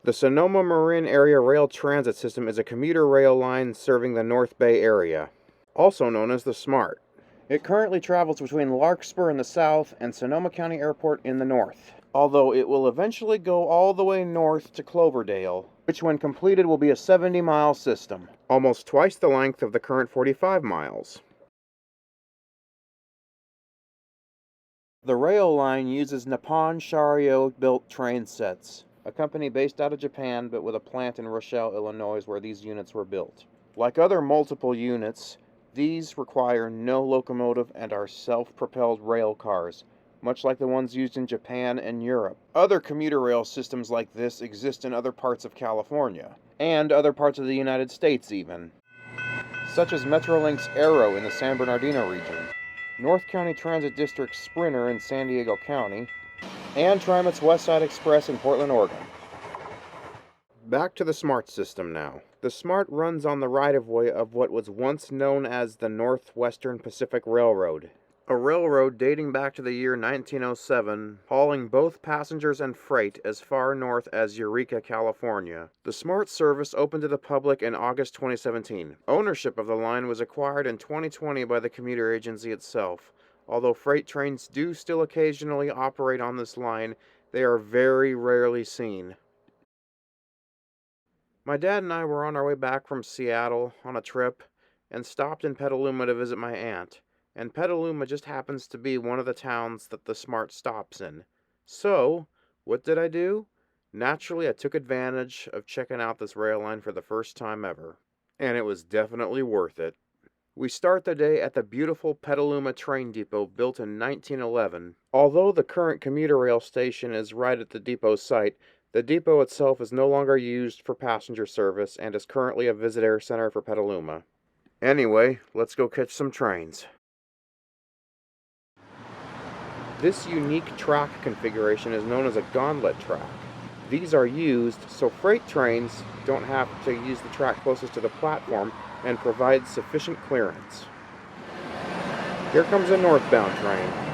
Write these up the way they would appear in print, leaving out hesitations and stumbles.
The Sonoma and Marin Area Rail Transit System is a commuter rail line serving the North Bay area, also known as the SMART. It currently travels between Larkspur in the south and Sonoma County Airport in the north, although it will eventually go all the way north to Cloverdale, which when completed will be a 70-mile system, almost twice the length of the current 45 miles. The rail line uses Nippon Sharyo-built train sets, a company based out of Japan but with a plant in Rochelle, Illinois, where these units were built. Like other multiple units, these require no locomotive and are self-propelled rail cars, much like the ones used in Japan and Europe. Other commuter rail systems like this exist in other parts of California, and other parts of the United States even, such as Metrolink's Arrow in the San Bernardino region, North County Transit District's Sprinter in San Diego County, and TriMet's West Side Express in Portland, Oregon. Back to the SMART system now. The SMART runs on the right-of-way of what was once known as the Northwestern Pacific Railroad, a railroad dating back to the year 1907, hauling both passengers and freight as far north as Eureka, California. The SMART service opened to the public in August 2017. Ownership of the line was acquired in 2020 by the commuter agency itself. Although freight trains do still occasionally operate on this line, they are very rarely seen. My dad and I were on our way back from Seattle on a trip and stopped in Petaluma to visit my aunt, and Petaluma just happens to be one of the towns that the SMART stops in. So, what did I do? Naturally, I took advantage of checking out this rail line for the first time ever, and it was definitely worth it. We start the day at the beautiful Petaluma train depot built in 1911. Although the current commuter rail station is right at the depot site, the depot itself is no longer used for passenger service and is currently a visitor center for Petaluma. Anyway, let's go catch some trains. This unique track configuration is known as a gauntlet track. These are used so freight trains don't have to use the track closest to the platform and provide sufficient clearance. Here comes a northbound train.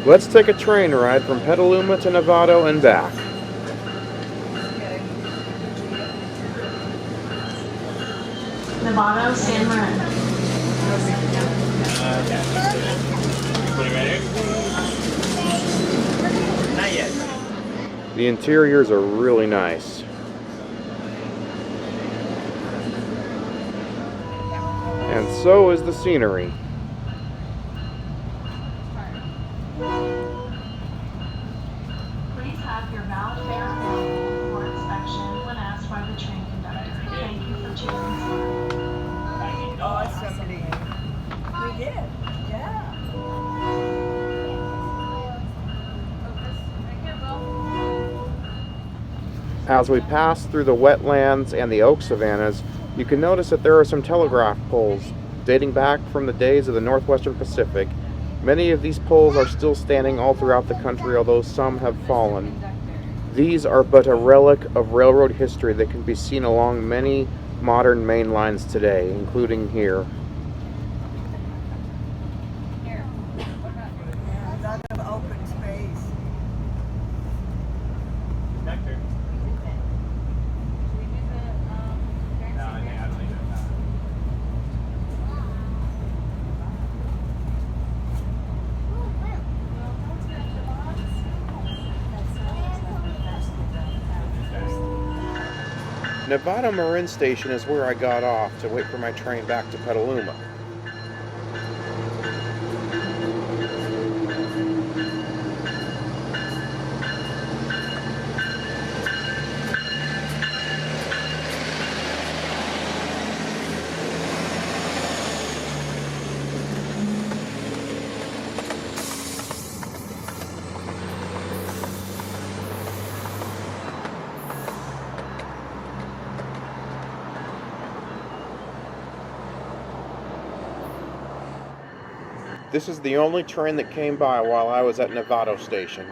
Let's take a train ride from Petaluma to Novato and back. Novato, San Marin. Not yet. The interiors are really nice. And so is the scenery. Please have your valid fare available for inspection when asked by the train conductor. Thank you for choosing Smart. Oh, somebody. We did. Yeah. As we pass through the wetlands and the oak savannas, you can notice that there are some telegraph poles dating back from the days of the Northwestern Pacific. Many of these poles are still standing all throughout the country, although some have fallen. These are but a relic of railroad history that can be seen along many modern main lines today, including here. A lot of open space. Novato Marin Station is where I got off to wait for my train back to Petaluma. This is the only train that came by while I was at Novato Station.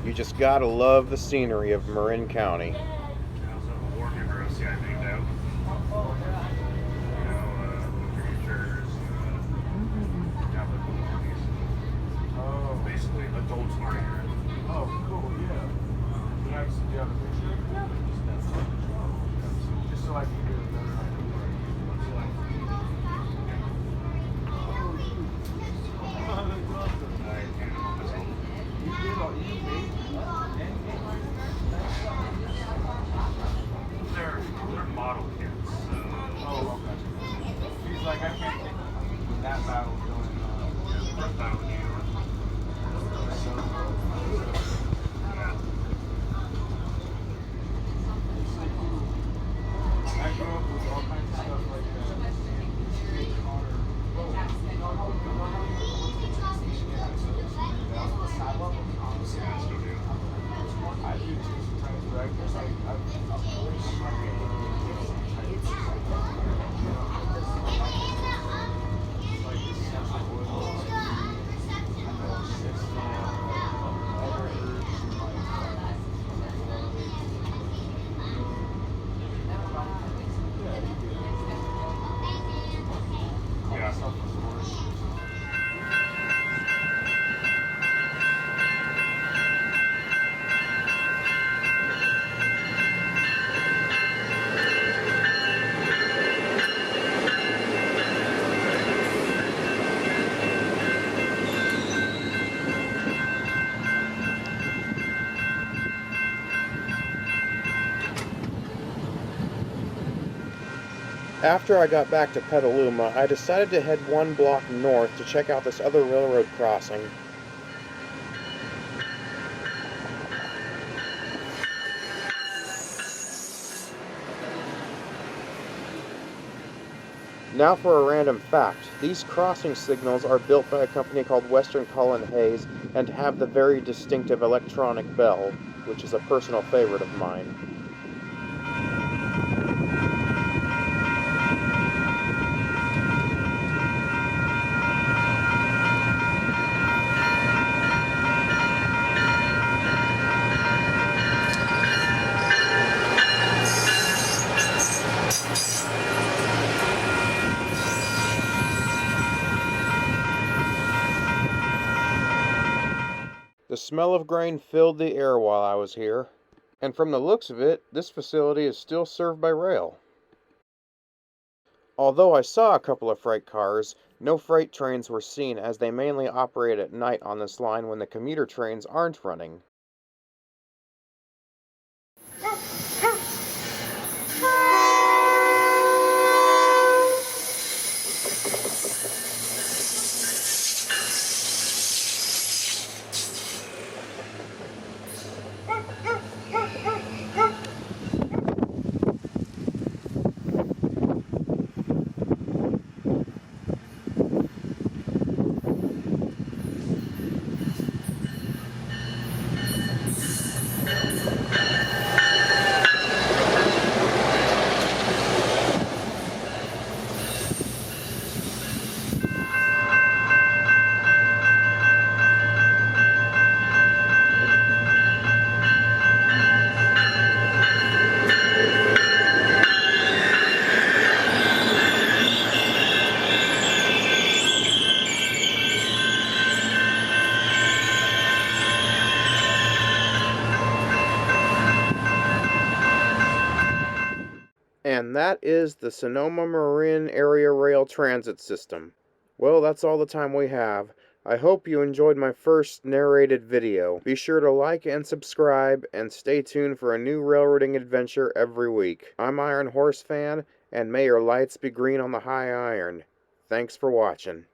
You just gotta love the scenery of Marin County. Basically, adults are here. Oh, cool, yeah. Can I see the other picture? Just so I can get a better idea what it looks like. They're model kits. Oh, okay. He's like, I can't think when that battle going on. First battle in New York. I grew up with all kinds of stuff like that. I do too sometimes, but I guess I After I got back to Petaluma, I decided to head one block north to check out this other railroad crossing. Now for a random fact. These crossing signals are built by a company called Western Cullen Hayes and have the very distinctive electronic bell, which is a personal favorite of mine. The smell of grain filled the air while I was here, and from the looks of it, this facility is still served by rail. Although I saw a couple of freight cars, no freight trains were seen as they mainly operate at night on this line when the commuter trains aren't running. And that is the Sonoma Marin Area Rail Transit System. Well, that's all the time we have. I hope you enjoyed my first narrated video. Be sure to like and subscribe, and stay tuned for a new railroading adventure every week. I'm Iron Horse Fan, and may your lights be green on the high iron. Thanks for watching.